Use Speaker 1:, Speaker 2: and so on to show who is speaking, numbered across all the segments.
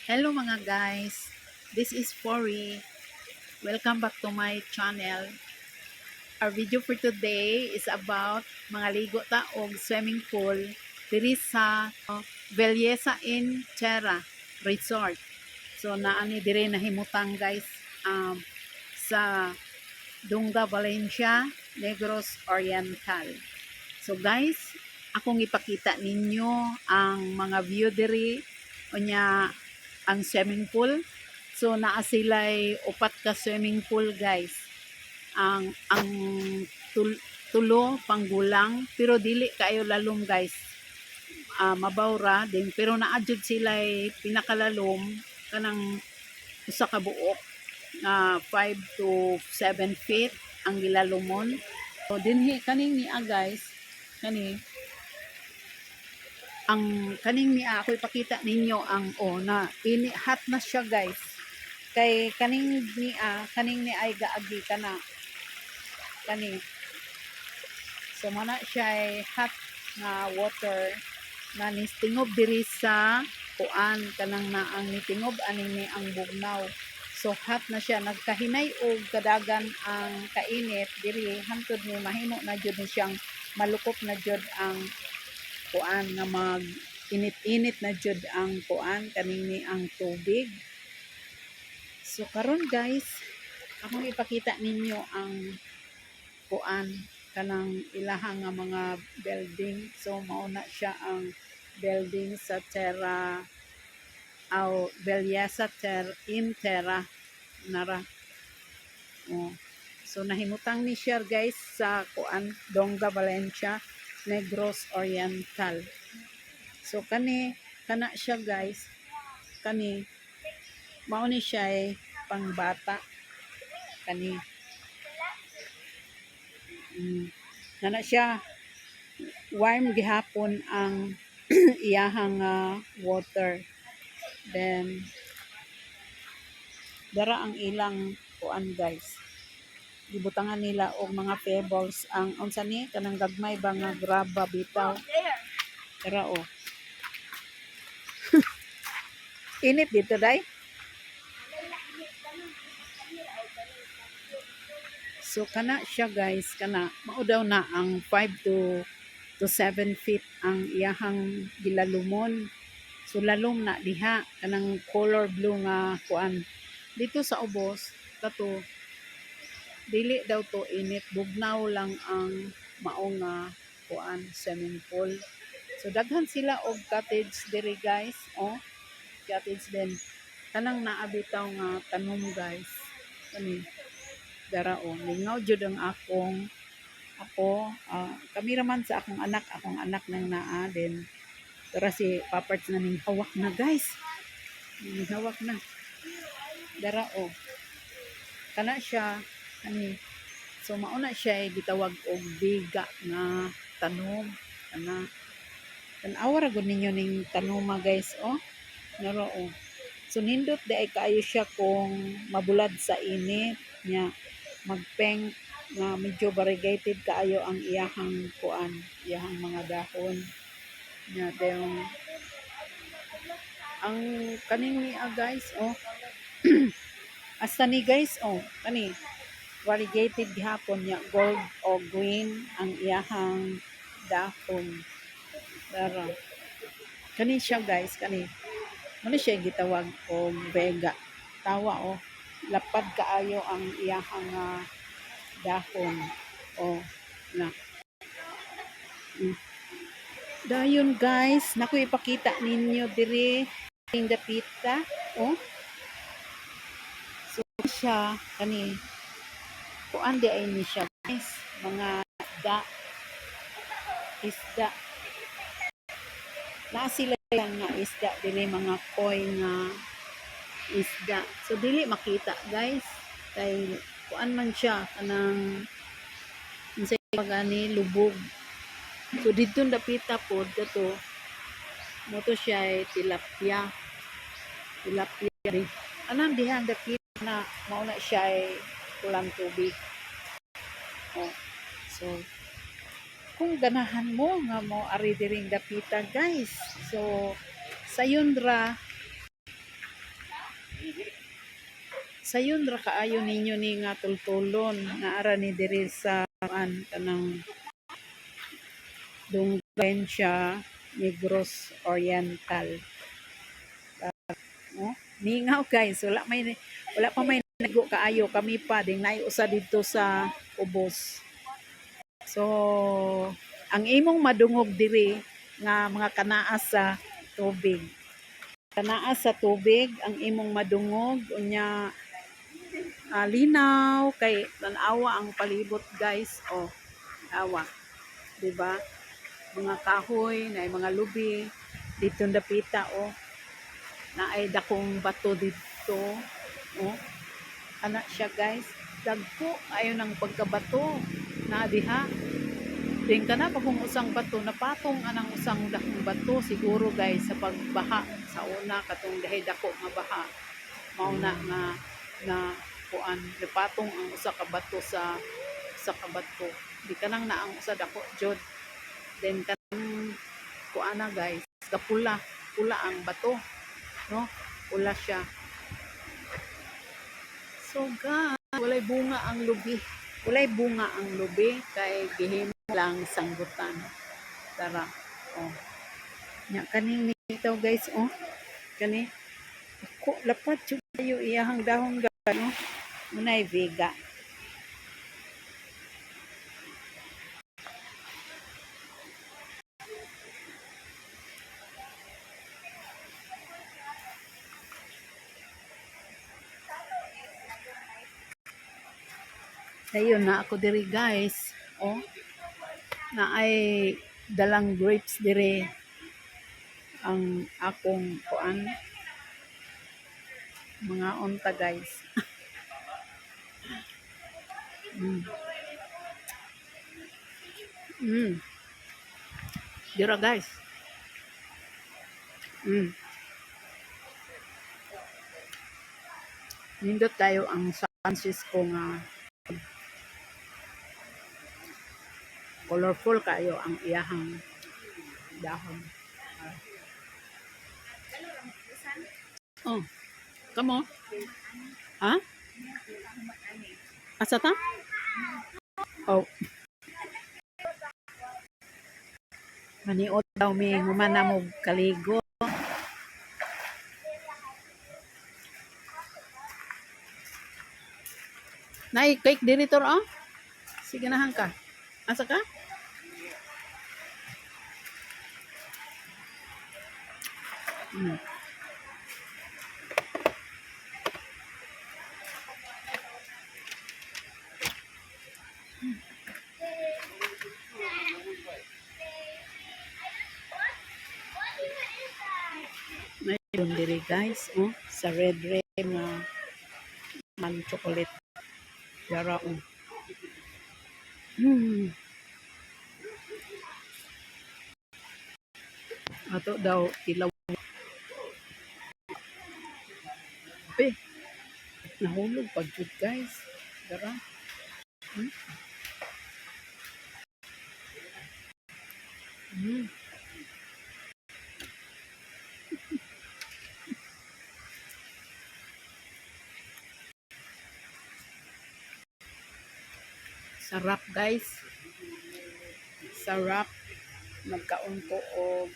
Speaker 1: Hello mga guys, this is Fori. Welcome back to my channel. Our video for today is about mga ligo ta og swimming pool diri sa Belleza in Terra Resort. So naani diri nahimutang guys sa Dunga, Valencia, Negros Oriental. So guys, akong ipakita ninyo ang mga view diri unya ang swimming pool. So naa sila'y upat ka swimming pool guys. Ang tulo panggulang pero dili kayo lalom guys. Mabawra din pero naadjud sila'y pinakalalom kanang usa ka buok 5 to 7 feet ang gilalumon. So dinhi kaning niya guys, kaning ni ako ipakita ninyo ang na ini hot na siya guys, kay kaning ni ay gaagi kana kani, so mana siya ay hot na water na nistingob diri sa kuan kanang naang nitingob aning ni ang bugnaw. So hot na siya, nagkahinay og kadagan ang kainit diri hangtod ni mahimo na jud ni siyang malukop na jud ang kuan nga mag init-init na jud ang kuan kanini ang tubig. So karon guys, akong ipakita ninyo ang kuan kanang ilaha nga mga building. So mao na siya ang building sa Terra Belleza in Terra nara. So nahimutang ni siya guys sa kuan Dunga, Valencia, Negros Oriental. So kana siya guys, mao ni siya ay pangbata kana siya warm gihapon ang iyahang water. Then dara ang ilang kuan guys, gibutangan nila og mga pebbles ang unsa ni kanang gagmay ba nga graba bitaw. Tara init dito day. So kana siya guys, mao daw na ang 5 to 7 feet ang iyahang gilalumon. So lalom na diha kanang color blue nga kuan. Dito sa ubos kato dili daw to init, bugnaw lang ang mao nga kuan swimming pool. So daghan sila og cottage diri guys, cottage din kanang naabitaw nga tanom guys. Dara lingaw jud ang kami raman sa akong anak nang naa din. Dara si paparts na ning hawak na guys, ning hawak na dara kana siya so mao na siya gitawag og biga nga tanom tan-awa ra gud ninyo ning tanoma guys naro so nindot ay kaayo siya kung mabulad sa init nya magpeng nga medyo variegated kaayo ang iyahang iyahang mga dahon nya ang kaning niya guys hasta ni guys kani variegated gihapon nya gold o green ang iyahang dahon. Dara kani siya guys, mo siya gitawag og vega tawa lapad kaayo ang iyahang dahon na dayon guys, naku ipakita ninyo diri ning dapita so siya kuan di ay ni siya guys, mga isda na sila nga isda dili mga koi nga isda. So dili makita guys kay kuan man siya kanang unsay pagani lubog. So dito dapita pod dato mo to siya ay tilapia rin anang dihang dapita na mao na siya ay kulang tubig. So kung ganahan mo nga mo ari diring dapita guys, so sayon ra Sayon ra kaayo ninyo ni nga tultulon na ara ni diri sa kanang Dungensya, Negros Oriental. Oh, ningaw guys, wala pa may nago kaayo, kami pa ding naiusa dito sa ubos. So, ang imong madungog diri nga mga kanaas sa tubig. Kanaas sa tubig ang imong madungog unya linaw kay tanawa ang palibot guys. Oh, awa, 'di ba? Mga kahoy, na mga lubi dito dapita oh. Na ay dakong bato dito. Oh, ana siya guys. Dagko ayon ang pagkabato na diha. Din kana pa kung usang bato napatong anang usang dakong bato siguro guys sa pagbaha sa una katong dahil dako nga baha. Mauna nga na kuan napatong ang usa ka bato sa kabato. Di kanang na ang usa dako jud. Then kanang kuana guys, kapula, pula ang bato, no? Pula siya. So guys, walay bunga ang lubi. Walay bunga ang lubi kay gihimo lang sanggutan. Tara. Oh. Nya kaning nitaw guys, oh. Kani ko lapat jud kayo iyahang dahon gano. Unay vega. Ayun na ako diri guys. Oh. Na ay dalang grapes diri ang akong kuan mga unta guys. Dira guys. Nindot tayo ang San Francisco nga colorful kayo ang iyahang dahon. Oh, kamo? Ha? Asa ta? Oh. Maniot daw mi humana mo kaligo. Nay, cake diritor ah. Sige na ka. Asa ka? Mayroon diri guys, oh, sa red nga man chocolate. Yara oh. Ato daw ilaw. Nahulog pag jud guys. Dara. Sarap guys. Sarap. Nagkaon ko og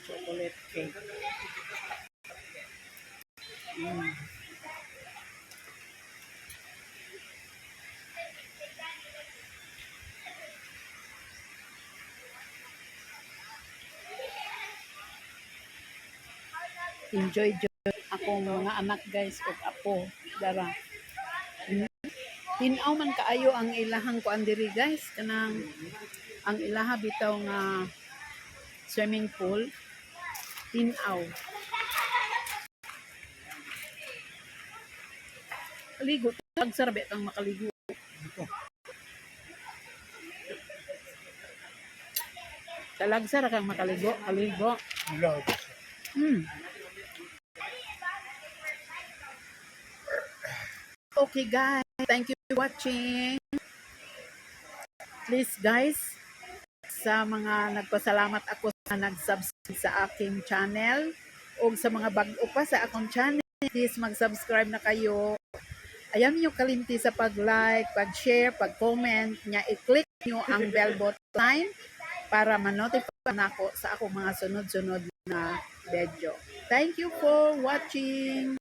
Speaker 1: chocolate cake. Enjoy akong mga anak guys ug apo. Dara. Tinaw man kaayo ang ilahang kuan diri guys kanang ang ilaha bitaw nga swimming pool. Tinaw. Kaligo tag sarbe kang makaligo. Talagsara kang makaligo, kaligo. Okay guys, thank you for watching. Please guys, sa mga nagpasalamat ako sa nag-subscribe sa aking channel O sa mga bago pa sa akong channel, please mag-subscribe na kayo. Ayaw niyo kalimti sa pag-like, pag-share, pag-comment, nya i-click niyo ang bell button para ma-notify na ako sa akong mga sunod-sunod na video. Thank you for watching!